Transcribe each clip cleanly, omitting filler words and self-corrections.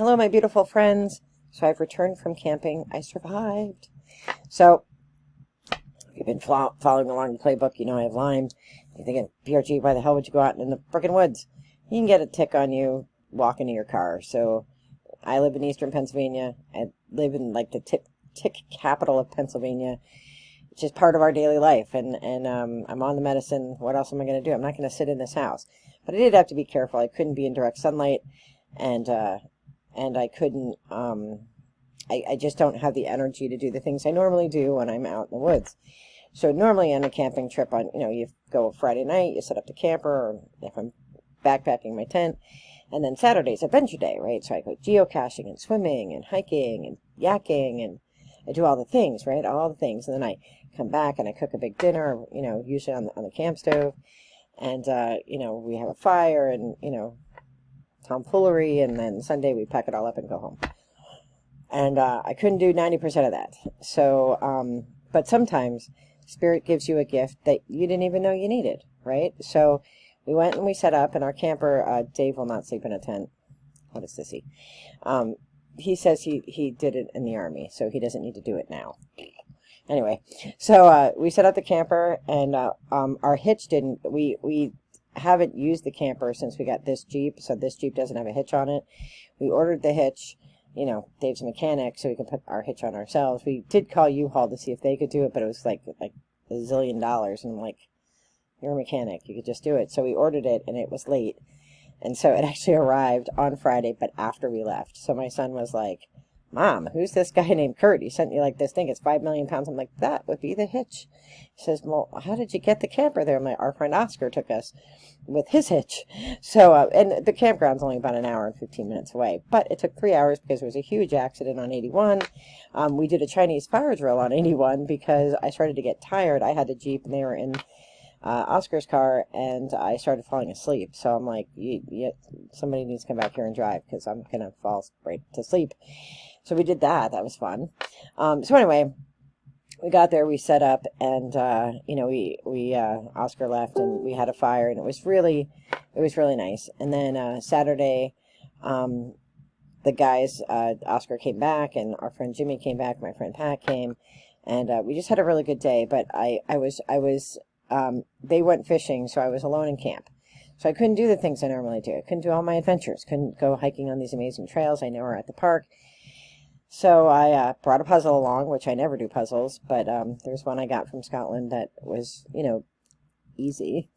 Hello, my beautiful friends. So I've returned from camping. I survived. So if you've been following along the playbook, you know I have Lyme. You're thinking, PRG, why the hell would you go out in the frickin' woods? You can get a tick on you walking to your car. So I live in eastern Pennsylvania. I live in like the tick capital of Pennsylvania, which is part of our daily life. And I'm on the medicine. What else am I going to do? I'm not going to sit in this house. But I did have to be careful. I couldn't be in direct sunlight. And I couldn't, I just don't have the energy to do the things I normally do when I'm out in the woods. So normally on a camping trip, you go Friday night, you set up the camper, or if I'm backpacking my tent, and then Saturday's adventure day, right? So I go geocaching and swimming and hiking and yakking, and I do all the things, right? All the things. And then I come back and I cook a big dinner, usually on the camp stove, and, we have a fire and, tomfoolery, and then Sunday we pack it all up and go home. And I couldn't do 90% of that. So, but sometimes Spirit gives you a gift that you didn't even know you needed, right? So we went and we set up, and our camper, Dave will not sleep in a tent. What is this? He says he did it in the Army, so he doesn't need to do it now. Anyway, so we set up the camper, and our hitch didn't, we haven't used the camper since we got this Jeep, so this Jeep doesn't have a hitch on it. We ordered the hitch, Dave's a mechanic, so we can put our hitch on ourselves. We did call U-Haul to see if they could do it, but it was like $1 zillion, and I'm like, you're a mechanic, you could just do it. So we ordered it, and it was late, and so it actually arrived on Friday, but after we left. So my son was like, Mom, who's this guy named Kurt? He sent me like this thing. It's 5 million pounds. I'm like, that would be the hitch. He says, well, how did you get the camper there? Our friend Oscar took us with his hitch. So, and the campground's only about an hour and 15 minutes away, but it took 3 hours because there was a huge accident on 81. We did a Chinese fire drill on 81 because I started to get tired. I had the Jeep and they were in Oscar's car, and I started falling asleep. So I'm like, somebody needs to come back here and drive because I'm going to fall right to sleep. So we did that. That was fun. So anyway, we got there, we set up, and, Oscar left, and we had a fire, and it was really nice. And then Saturday, the guys, Oscar came back, and our friend Jimmy came back, my friend Pat came, and we just had a really good day. But they went fishing, so I was alone in camp. So I couldn't do the things I normally do. I couldn't do all my adventures. Couldn't go hiking on these amazing trails I know are at the park. So I brought a puzzle along, which I never do puzzles, but there's one I got from Scotland that was, easy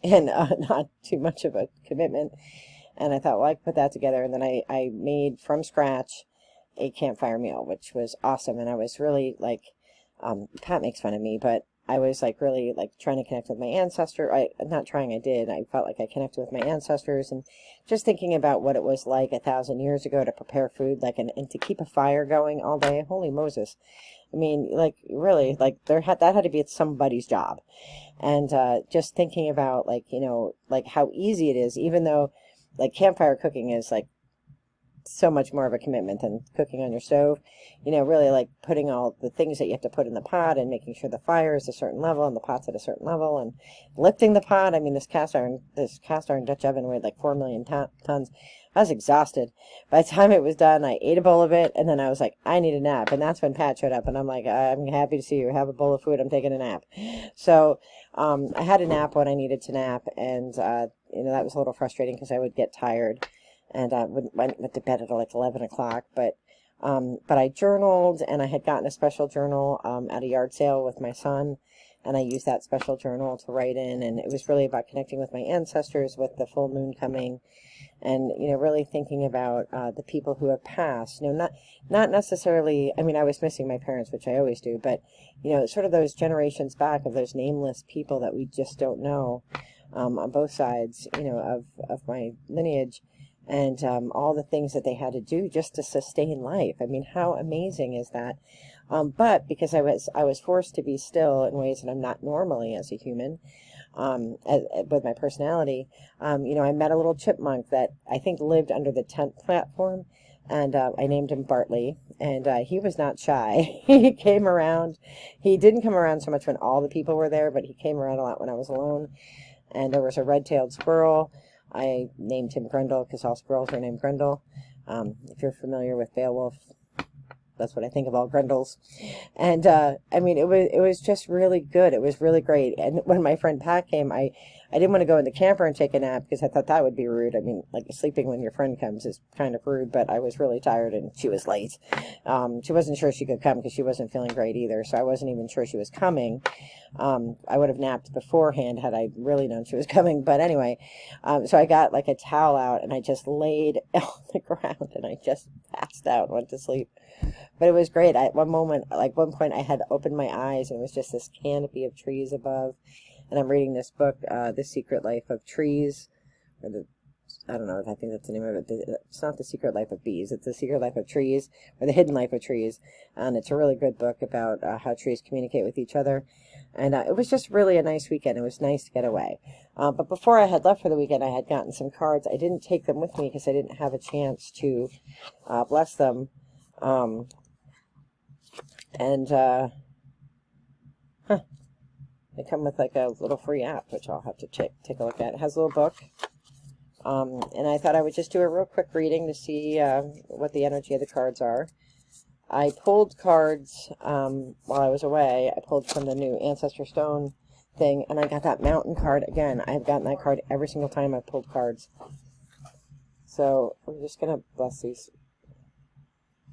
and not too much of a commitment. And I thought, well, I could put that together. And then I made from scratch a campfire meal, which was awesome. And I was really Pat makes fun of me, but I was really trying to connect with my ancestor. I did. I felt like I connected with my ancestors, and just thinking about what it was like 1,000 years ago to prepare food, and to keep a fire going all day. Holy Moses. I mean, really, that had to be somebody's job. And just thinking about how easy it is, even though campfire cooking is so much more of a commitment than cooking on your stove. Really putting all the things that you have to put in the pot, and making sure the fire is a certain level and the pot's at a certain level, and lifting the pot. I mean, this cast iron Dutch oven weighed 4 million tons. I was exhausted. By the time it was done, I ate a bowl of it, and then I was like, I need a nap. And that's when Pat showed up, and I'm like, I'm happy to see you. Have a bowl of food. I'm taking a nap. So I had a nap when I needed to nap, and that was a little frustrating because I would get tired. And went to bed at 11 o'clock. But I journaled, and I had gotten a special journal at a yard sale with my son, and I used that special journal to write in. And it was really about connecting with my ancestors, with the full moon coming, and really thinking about the people who have passed. Not necessarily. I mean, I was missing my parents, which I always do, but sort of those generations back of those nameless people that we just don't know on both sides, of my lineage. And all the things that they had to do just to sustain life. I mean, how amazing is that? But because I was forced to be still in ways that I'm not normally as a human, with my personality, I met a little chipmunk that I think lived under the tent platform, and I named him Bartley, and he was not shy. He came around. He didn't come around so much when all the people were there, but he came around a lot when I was alone. And there was a red-tailed squirrel. I named him Grendel because all squirrels are named Grendel. If you're familiar with Beowulf, that's what I think of all Grendels. And I mean, it was just really good. It was really great. And when my friend Pat came, I didn't want to go in the camper and take a nap because I thought that would be rude. I mean, like sleeping when your friend comes is kind of rude, but I was really tired and she was late. She wasn't sure she could come because she wasn't feeling great either, so I wasn't even sure she was coming. I would have napped beforehand had I really known she was coming. But anyway, so I got like a towel out and I just laid on the ground and I just passed out and went to sleep. But it was great. At one point, I had opened my eyes and it was just this canopy of trees above. And I'm reading this book, The Secret Life of Trees. I don't know, I think that's the name of it. It's not The Secret Life of Bees. It's The Secret Life of Trees, or The Hidden Life of Trees. And it's a really good book about how trees communicate with each other. And it was just really a nice weekend. It was nice to get away. But before I had left for the weekend, I had gotten some cards. I didn't take them with me because I didn't have a chance to bless them. They come with like a little free app, which I'll have to take a look at. It has a little book. And I thought I would just do a real quick reading to see what the energy of the cards are. I pulled cards while I was away. I pulled from the new Ancestor Stone thing, and I got that mountain card again. I have gotten that card every single time I've pulled cards. So I'm just going to bless these.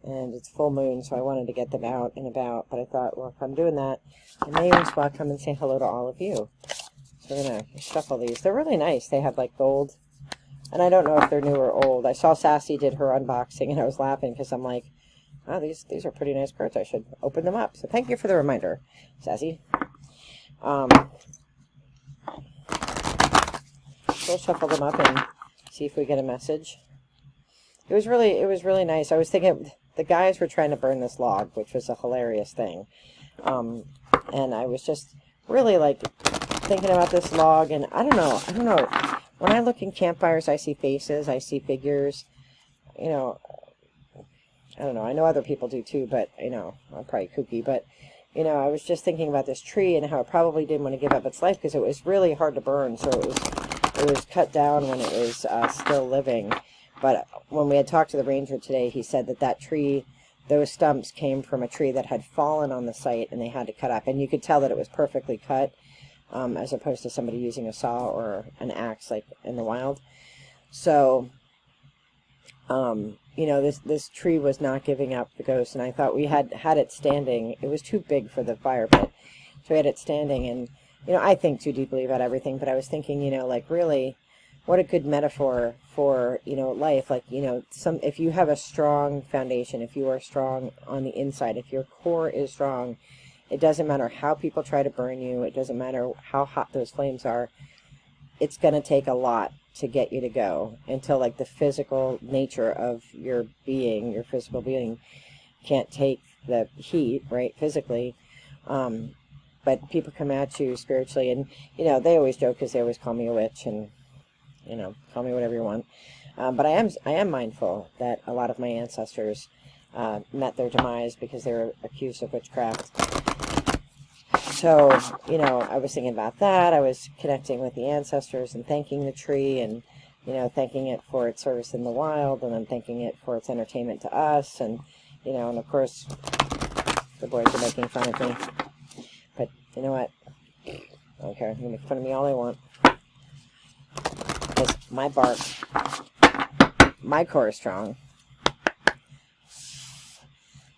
And it's full moon, so I wanted to get them out and about. But I thought, well, if I'm doing that, I may as well come and say hello to all of you. So I'm going to shuffle these. They're really nice. They have like gold. And I don't know if they're new or old. I saw Sassy did her unboxing, and I was laughing because I'm like, oh, these are pretty nice cards. I should open them up. So thank you for the reminder, Sassy. We'll shuffle them up and see if we get a message. It was really nice. I was thinking the guys were trying to burn this log, which was a hilarious thing. And I was just really like thinking about this log, and I don't know. When I look in campfires, I see faces, I see figures. You know, I don't know. I know other people do too, but you know, I'm probably kooky. But you know, I was just thinking about this tree and how it probably didn't want to give up its life because it was really hard to burn. So it was cut down when it was still living. But when we had talked to the ranger today, he said that tree, those stumps came from a tree that had fallen on the site and they had to cut up. And you could tell that it was perfectly cut, as opposed to somebody using a saw or an axe like in the wild. So, you know, this tree was not giving up the ghost. And I thought we had it standing. It was too big for the fire pit. So we had it standing. And, you know, I think too deeply about everything. But I was thinking, you know, like really, what a good metaphor for, you know, life. Like, you know, if you have a strong foundation, if you are strong on the inside, if your core is strong, it doesn't matter how people try to burn you. It doesn't matter how hot those flames are. It's going to take a lot to get you to go until like the physical nature of your being, your physical being can't take the heat, right, physically. But people come at you spiritually, and, you know, they always joke because they always call me a witch and, you know, call me whatever you want. But I am mindful that a lot of my ancestors met their demise because they were accused of witchcraft. So, you know, I was thinking about that. I was connecting with the ancestors and thanking the tree and, you know, thanking it for its service in the wild, and then thanking it for its entertainment to us. And, you know, and of course, the boys are making fun of me. But you know what? I don't care. You can make fun of me all they want. Because my bark, my core is strong.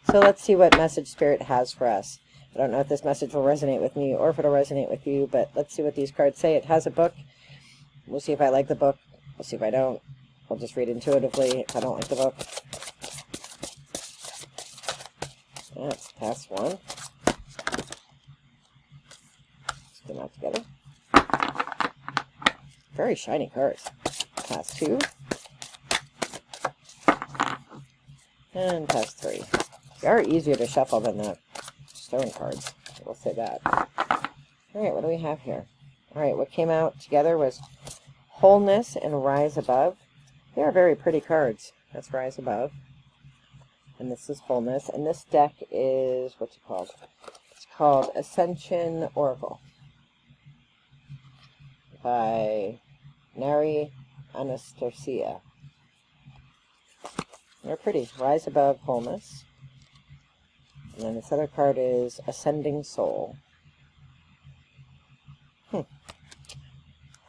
So let's see what message Spirit has for us. I don't know if this message will resonate with me or if it'll resonate with you, but let's see what these cards say. It has a book. We'll see if I like the book. We'll see if I don't. I'll just read intuitively if I don't like the book. That's pass one. Let's get them out together. Very shiny cards. Pass two. And pass three. They are easier to shuffle than the stone cards. We'll say that. Alright, what do we have here? Alright, what came out together was Wholeness and Rise Above. They are very pretty cards. That's Rise Above. And this is Wholeness. And this deck is, what's it called? It's called Ascension Oracle by Nari Anastasia. They're pretty. Rise above wholeness. And then this other card is Ascending Soul.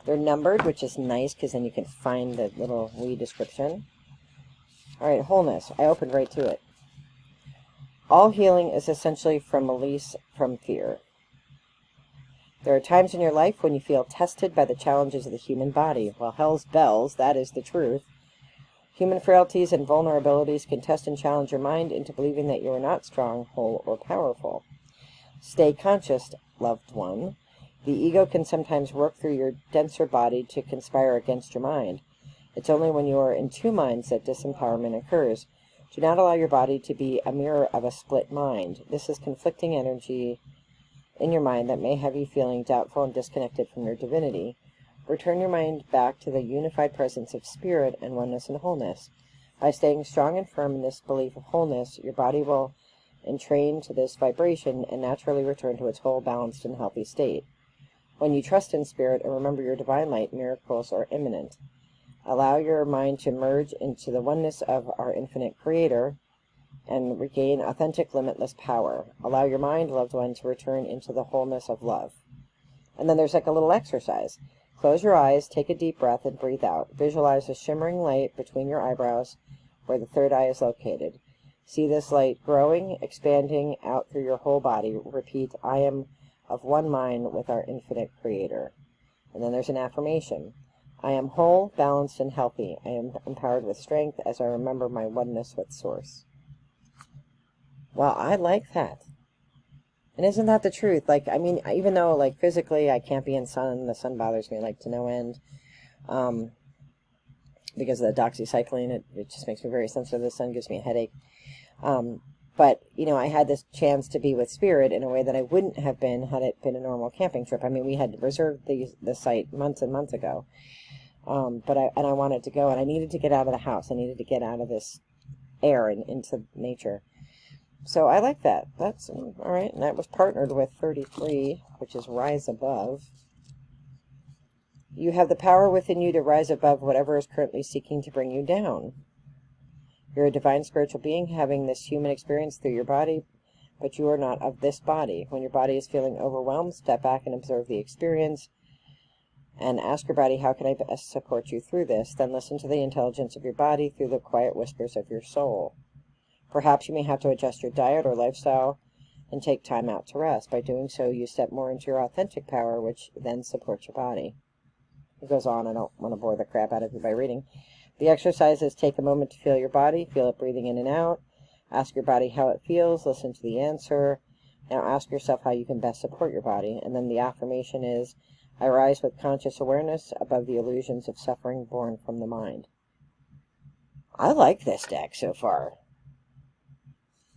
They're numbered, which is nice because then you can find the little wee description. All right, wholeness. I opened right to it. All healing is essentially from release from fear. There are times in your life when you feel tested by the challenges of the human body. Well, hell's bells, that is the truth. Human frailties and vulnerabilities can test and challenge your mind into believing that you are not strong, whole, or powerful. Stay conscious, loved one. The ego can sometimes work through your denser body to conspire against your mind. It's only when you are in two minds that disempowerment occurs. Do not allow your body to be a mirror of a split mind. This is conflicting energy in your mind that may have you feeling doubtful and disconnected from your divinity. Return your mind back to the unified presence of spirit and oneness and wholeness. By staying strong and firm in this belief of wholeness, your body will entrain to this vibration and naturally return to its whole, balanced, and healthy state. When you trust in spirit and remember your divine light, miracles are imminent. Allow your mind to merge into the oneness of our infinite creator and regain authentic, limitless power. Allow your mind, loved one, to return into the wholeness of love. And then there's like a little exercise. Close your eyes, take a deep breath, and breathe out. Visualize a shimmering light between your eyebrows where the third eye is located. See this light growing, expanding out through your whole body. Repeat, I am of one mind with our infinite creator. And then there's an affirmation. I am whole, balanced, and healthy. I am empowered with strength as I remember my oneness with Source. Well, I like that. And isn't that the truth? Like, I mean, even though, like, physically I can't be in sun, the sun bothers me, like, to no end, because of the doxycycline, it just makes me very sensitive. The sun gives me a headache. But, you know, I had this chance to be with spirit in a way that I wouldn't have been had it been a normal camping trip. I mean, we had reserved the site months and months ago. But I wanted to go, and I needed to get out of the house. I needed to get out of this air and into nature. So I like that. That's all right. And that was partnered with 33, which is Rise Above. You have the power within you to rise above whatever is currently seeking to bring you down. You're a divine spiritual being having this human experience through your body, but you are not of this body. When your body is feeling overwhelmed, step back and observe the experience and ask your body, how can I best support you through this? Then listen to the intelligence of your body through the quiet whispers of your soul. Perhaps you may have to adjust your diet or lifestyle and take time out to rest. By doing so, you step more into your authentic power, which then supports your body. It goes on. I don't want to bore the crap out of you by reading. The exercises: take a moment to feel your body, feel it breathing in and out. Ask your body how it feels, listen to the answer. Now ask yourself how you can best support your body. And then the affirmation is, I rise with conscious awareness above the illusions of suffering born from the mind. I like this deck so far.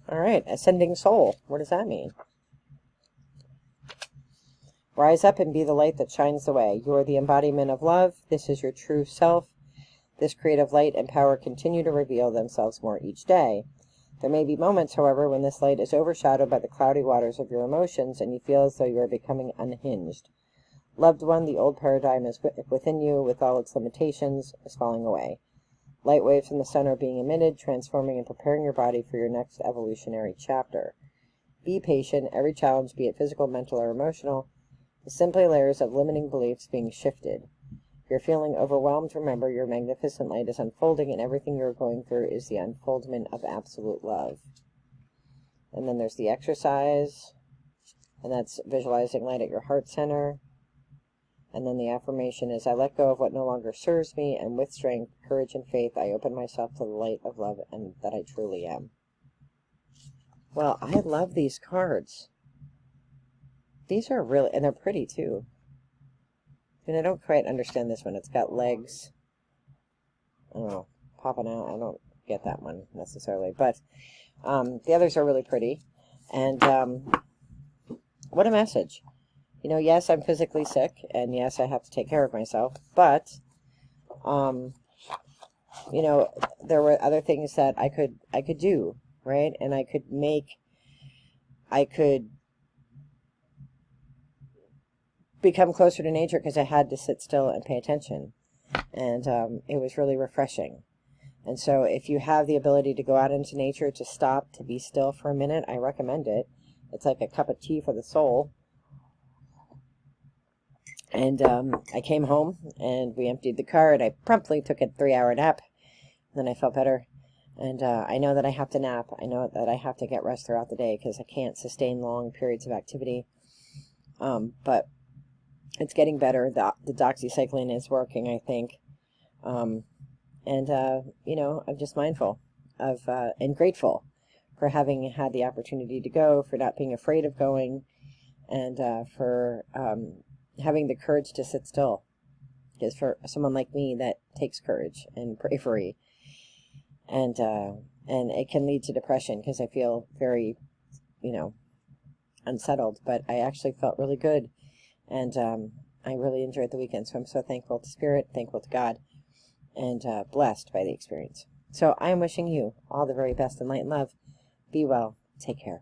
All right, Ascending Soul. What does that mean? Rise up and be the light that shines the way. You are the embodiment of love. This is your true self. This creative light and power continue to reveal themselves more each day. There may be moments, however, when this light is overshadowed by the cloudy waters of your emotions and you feel as though you are becoming unhinged. Loved one, the old paradigm is within you, with all its limitations, is falling away. Light waves from the sun are being emitted, transforming and preparing your body for your next evolutionary chapter. Be patient. Every challenge, be it physical, mental, or emotional, is simply layers of limiting beliefs being shifted. If you're feeling overwhelmed, remember your magnificent light is unfolding, and everything you're going through is the unfoldment of absolute love. And then there's the exercise, and that's visualizing light at your heart center. And then the affirmation is, I let go of what no longer serves me, and with strength, courage, and faith, I open myself to the light of love and that I truly am. Well, I love these cards. These are really, and they're pretty too. And I don't quite understand this one. It's got legs, I don't know, popping out. I don't get that one necessarily. But the others are really pretty. And what a message. You know, yes, I'm physically sick, and yes, I have to take care of myself, but, you know, there were other things that I could do, right? And I could become closer to nature because I had to sit still and pay attention. And it was really refreshing. And so if you have the ability to go out into nature, to stop, to be still for a minute, I recommend it. It's like a cup of tea for the soul. And I came home, and we emptied the car, and I promptly took a 3-hour nap. Then I felt better. And I know that I have to nap. I know that I have to get rest throughout the day because I can't sustain long periods of activity. But it's getting better. The doxycycline is working, I think. You know, I'm just mindful of and grateful for having had the opportunity to go, for not being afraid of going, and for having the courage to sit still. Because for someone like me, that takes courage and bravery. And it can lead to depression because I feel very, you know, unsettled. But I actually felt really good. And I really enjoyed the weekend. So I'm so thankful to Spirit, thankful to God, and blessed by the experience. So I am wishing you all the very best in light and love. Be well. Take care.